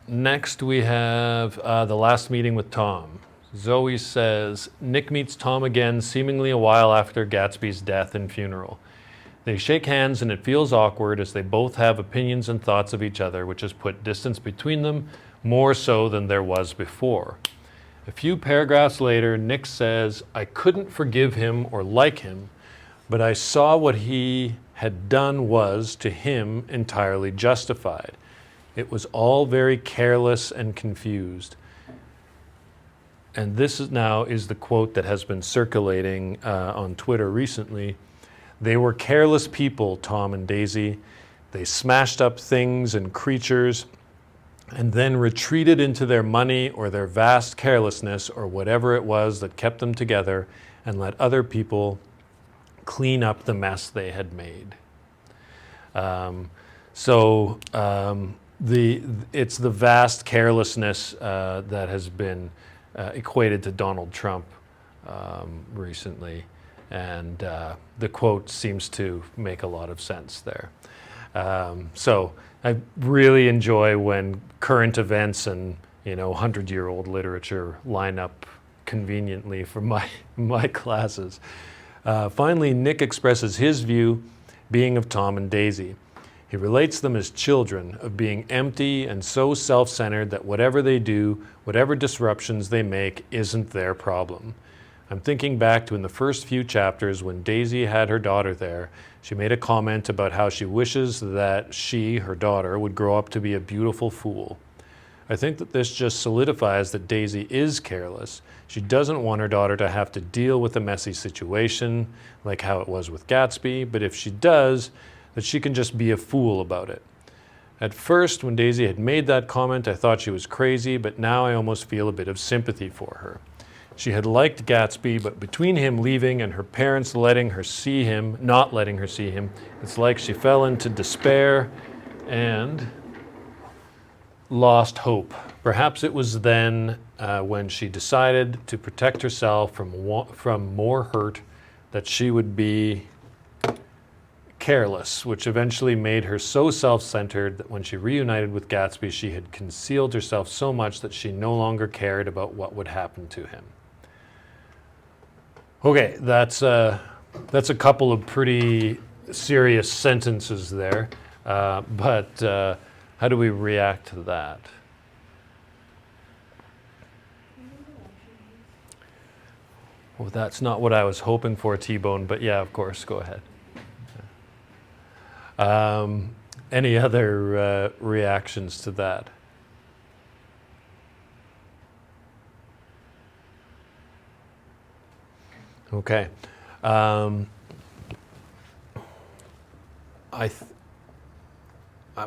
Next, we have the last meeting with Tom. Zoe says, Nick meets Tom again, seemingly a while after Gatsby's death and funeral. They shake hands and it feels awkward as they both have opinions and thoughts of each other, which has put distance between them more so than there was before. A few paragraphs later, Nick says, I couldn't forgive him or like him, but I saw what he had done was, to him, entirely justified. It was all very careless and confused. And this is the quote that has been circulating on Twitter recently. They were careless people, Tom and Daisy. They smashed up things and creatures and then retreated into their money or their vast carelessness or whatever it was that kept them together and let other people clean up the mess they had made. It's the vast carelessness that has been equated to Donald Trump recently, and the quote seems to make a lot of sense there. So I really enjoy when current events and 100-year-old literature line up conveniently for my classes. Finally, Nick expresses his view, being of Tom and Daisy. He relates them as children, of being empty and so self-centered that whatever they do, whatever disruptions they make, isn't their problem. I'm thinking back to in the first few chapters when Daisy had her daughter there, she made a comment about how she wishes that she, her daughter, would grow up to be a beautiful fool. I think that this just solidifies that Daisy is careless. She doesn't want her daughter to have to deal with a messy situation, like how it was with Gatsby, but if she does, that she can just be a fool about it. At first, when Daisy had made that comment, I thought she was crazy, but now I almost feel a bit of sympathy for her. She had liked Gatsby, but between him leaving and her parents not letting her see him, it's like she fell into despair and lost hope. Perhaps it was then when she decided to protect herself from more hurt that she would be careless, which eventually made her so self-centered that when she reunited with Gatsby, she had concealed herself so much that she no longer cared about what would happen to him. Okay, that's a couple of pretty serious sentences there, but how do we react to that? Well, that's not what I was hoping for, T-Bone, but yeah, of course, go ahead. Any other reactions to that? Okay.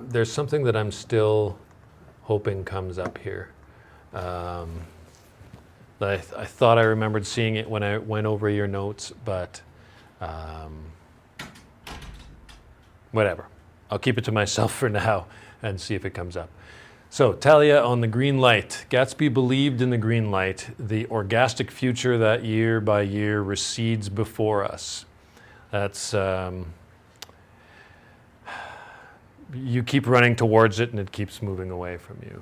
There's something that I'm still hoping comes up here. I thought I remembered seeing it when I went over your notes, but whatever. I'll keep it to myself for now and see if it comes up. So, Talia on the green light. Gatsby believed in the green light. The orgastic future that year by year recedes before us. That's, you keep running towards it and it keeps moving away from you.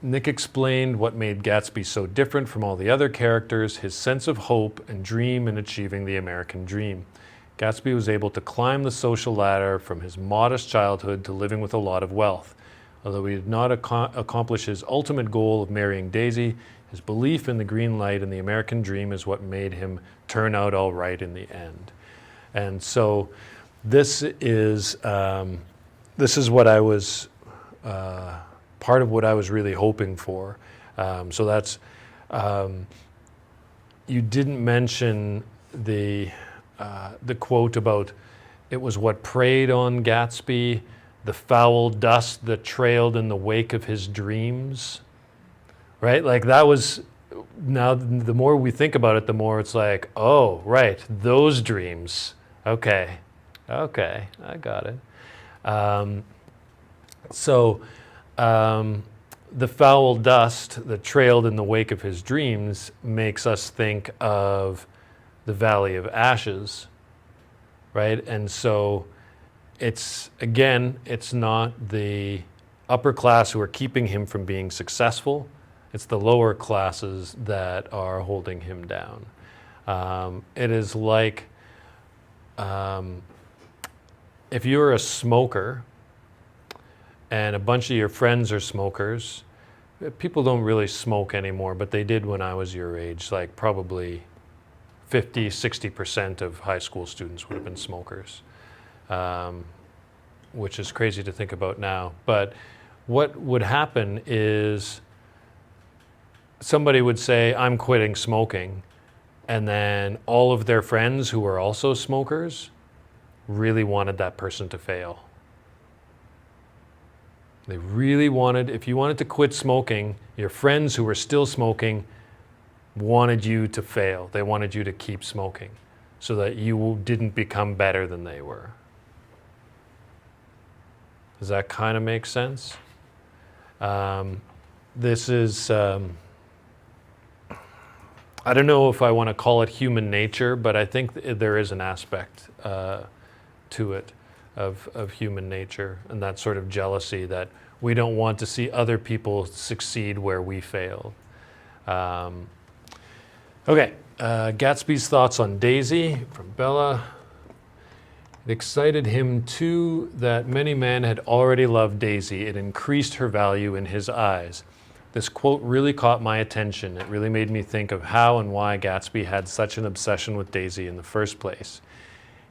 Nick explained what made Gatsby so different from all the other characters, his sense of hope and dream in achieving the American dream. Gatsby was able to climb the social ladder from his modest childhood to living with a lot of wealth. Although he did not accomplish his ultimate goal of marrying Daisy, his belief in the green light and the American dream is what made him turn out all right in the end. And so this is what I was, part of what I was really hoping for. So that's, you didn't mention the quote about it was what preyed on Gatsby, the foul dust that trailed in the wake of his dreams, right? Like that was, now the more we think about it, the more it's like, oh, right, those dreams. Okay, I got it. The foul dust that trailed in the wake of his dreams makes us think of the Valley of Ashes, right? And so it's not the upper class who are keeping him from being successful. It's the lower classes that are holding him down. It is like if you're a smoker and a bunch of your friends are smokers. People don't really smoke anymore, but they did when I was your age. Like probably 50-60% of high school students would have been smokers, which is crazy to think about now. But what would happen is somebody would say, I'm quitting smoking, and then all of their friends who were also smokers really wanted that person to fail. They really wanted, if you wanted to quit smoking, your friends who were still smoking wanted you to fail. They wanted you to keep smoking so that you didn't become better than they were. Does that kind of make sense? This is, I don't know if I want to call it human nature, but I think there is an aspect to it of human nature, and that sort of jealousy that we don't want to see other people succeed where we failed. Okay, Gatsby's thoughts on Daisy from Bella. It excited him too that many men had already loved Daisy. It increased her value in his eyes. This quote really caught my attention. It really made me think of how and why Gatsby had such an obsession with Daisy in the first place.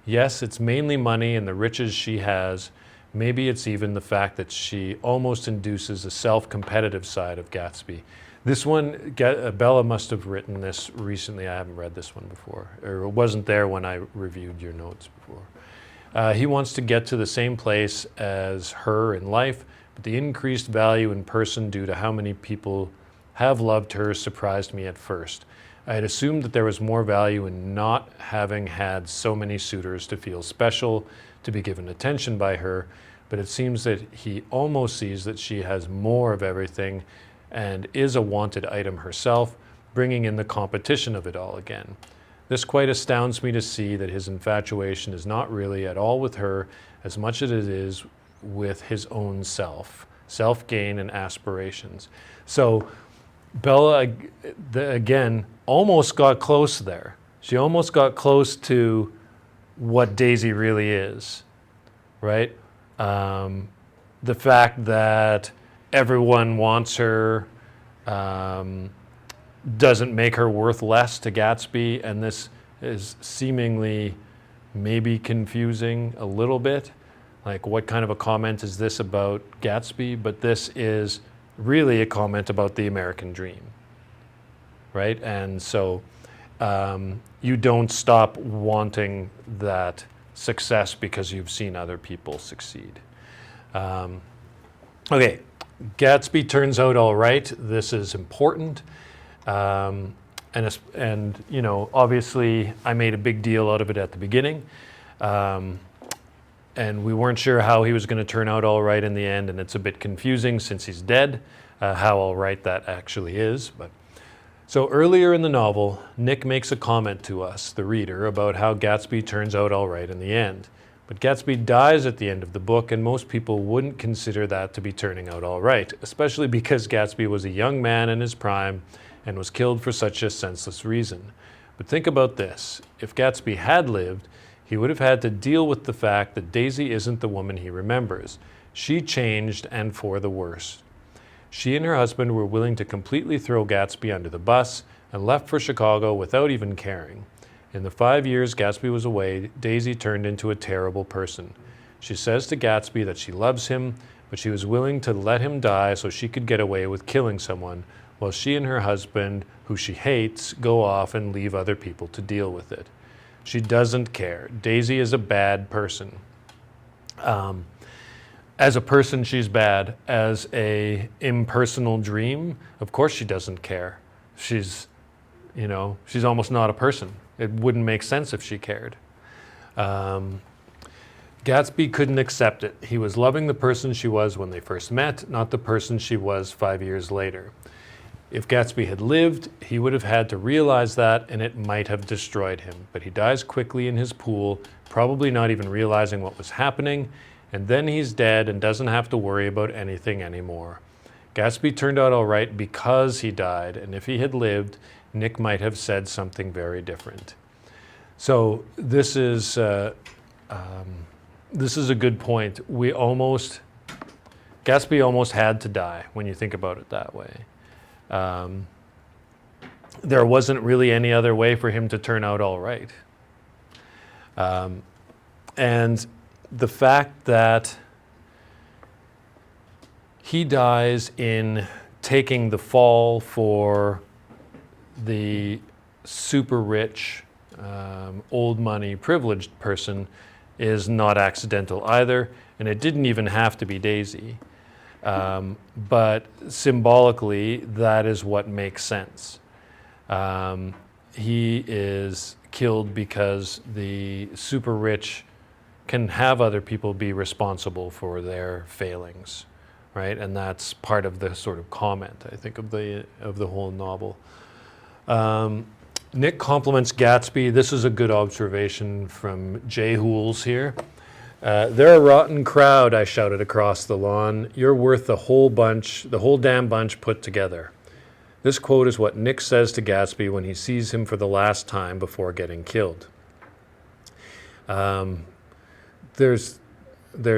Yes, it's mainly money and the riches she has. Maybe it's even the fact that she almost induces a self-competitive side of Gatsby. This one, Bella must have written this recently. I haven't read this one before, or it wasn't there when I reviewed your notes before. He wants to get to the same place as her in life, but the increased value in person due to how many people have loved her surprised me at first. I had assumed that there was more value in not having had so many suitors to feel special, to be given attention by her, but it seems that he almost sees that she has more of everything and is a wanted item herself, bringing in the competition of it all again. This quite astounds me to see that his infatuation is not really at all with her as much as it is with his own self-gain and aspirations. So Bella, again, almost got close there. She almost got close to what Daisy really is, right? The fact that everyone wants her doesn't make her worth less to Gatsby, and this is seemingly maybe confusing a little bit. Like, what kind of a comment is this about Gatsby? But this is really a comment about the American dream, right? And so you don't stop wanting that success because you've seen other people succeed. Okay, Gatsby turns out all right. This is important. And you know, obviously I made a big deal out of it at the beginning. And we weren't sure how he was going to turn out all right in the end, and it's a bit confusing since he's dead, how all right that actually is. But so earlier in the novel, Nick makes a comment to us, the reader, about how Gatsby turns out all right in the end. But Gatsby dies at the end of the book, and most people wouldn't consider that to be turning out all right, especially because Gatsby was a young man in his prime and was killed for such a senseless reason. But think about this. If Gatsby had lived, he would have had to deal with the fact that Daisy isn't the woman he remembers. She changed, and for the worse. She and her husband were willing to completely throw Gatsby under the bus and left for Chicago without even caring. In the 5 years Gatsby was away, Daisy turned into a terrible person. She says to Gatsby that she loves him, but she was willing to let him die so she could get away with killing someone, while she and her husband, who she hates, go off and leave other people to deal with it. She doesn't care. Daisy is a bad person. As a person, she's bad. As a impersonal dream, of course she doesn't care. She's almost not a person. It wouldn't make sense if she cared. Gatsby couldn't accept it. He was loving the person she was when they first met, not the person she was 5 years later. If Gatsby had lived, he would have had to realize that, and it might have destroyed him. But he dies quickly in his pool, probably not even realizing what was happening, and then he's dead and doesn't have to worry about anything anymore. Gatsby turned out all right because he died, and if he had lived, Nick might have said something very different. So this is a good point. Gatsby almost had to die when you think about it that way. There wasn't really any other way for him to turn out all right. And the fact that he dies in taking the fall for the super rich, old money, privileged person is not accidental either, and it didn't even have to be Daisy. But symbolically, that is what makes sense. He is killed because the super rich can have other people be responsible for their failings, right? And that's part of the sort of comment, I think, of the whole novel. Nick compliments Gatsby. This is a good observation from Jay Hools here. "They're a rotten crowd," I shouted across the lawn. "You're worth the whole damn bunch put together." This quote is what Nick says to Gatsby when he sees him for the last time before getting killed. There's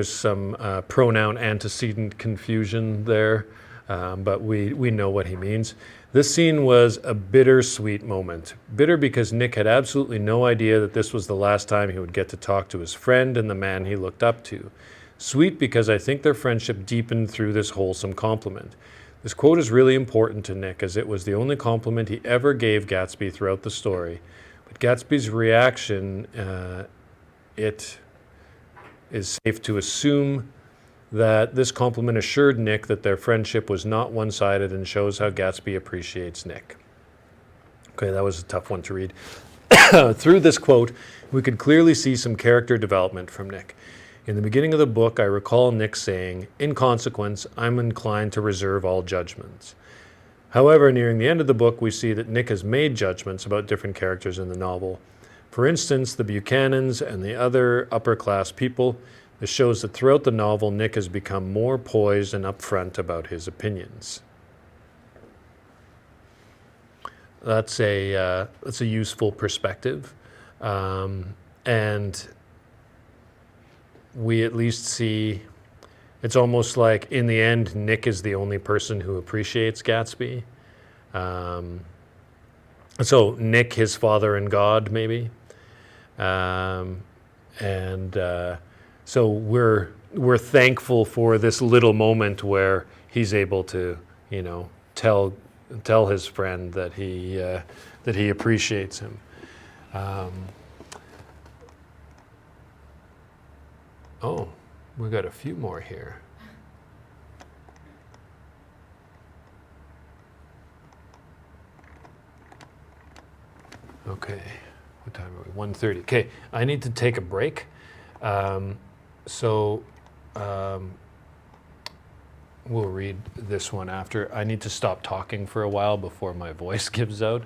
some pronoun antecedent confusion there, but we know what he means. This scene was a bittersweet moment. Bitter because Nick had absolutely no idea that this was the last time he would get to talk to his friend and the man he looked up to. Sweet because I think their friendship deepened through this wholesome compliment. This quote is really important to Nick, as it was the only compliment he ever gave Gatsby throughout the story. But Gatsby's reaction, it is safe to assume that this compliment assured Nick that their friendship was not one-sided and shows how Gatsby appreciates Nick. Okay, that was a tough one to read. Through this quote, we could clearly see some character development from Nick. In the beginning of the book, I recall Nick saying, "In consequence, I'm inclined to reserve all judgments." However, nearing the end of the book, we see that Nick has made judgments about different characters in the novel. For instance, the Buchanans and the other upper-class people. This shows that throughout the novel, Nick has become more poised and upfront about his opinions. That's a useful perspective, and we at least see, it's almost like in the end, Nick is the only person who appreciates Gatsby. So Nick, his father, and God, maybe. So we're thankful for this little moment where he's able to, tell his friend that he appreciates him. Oh, we got a few more here. Okay, what time are we? 1:30. Okay, I need to take a break. We'll read this one after. I need to stop talking for a while before my voice gives out.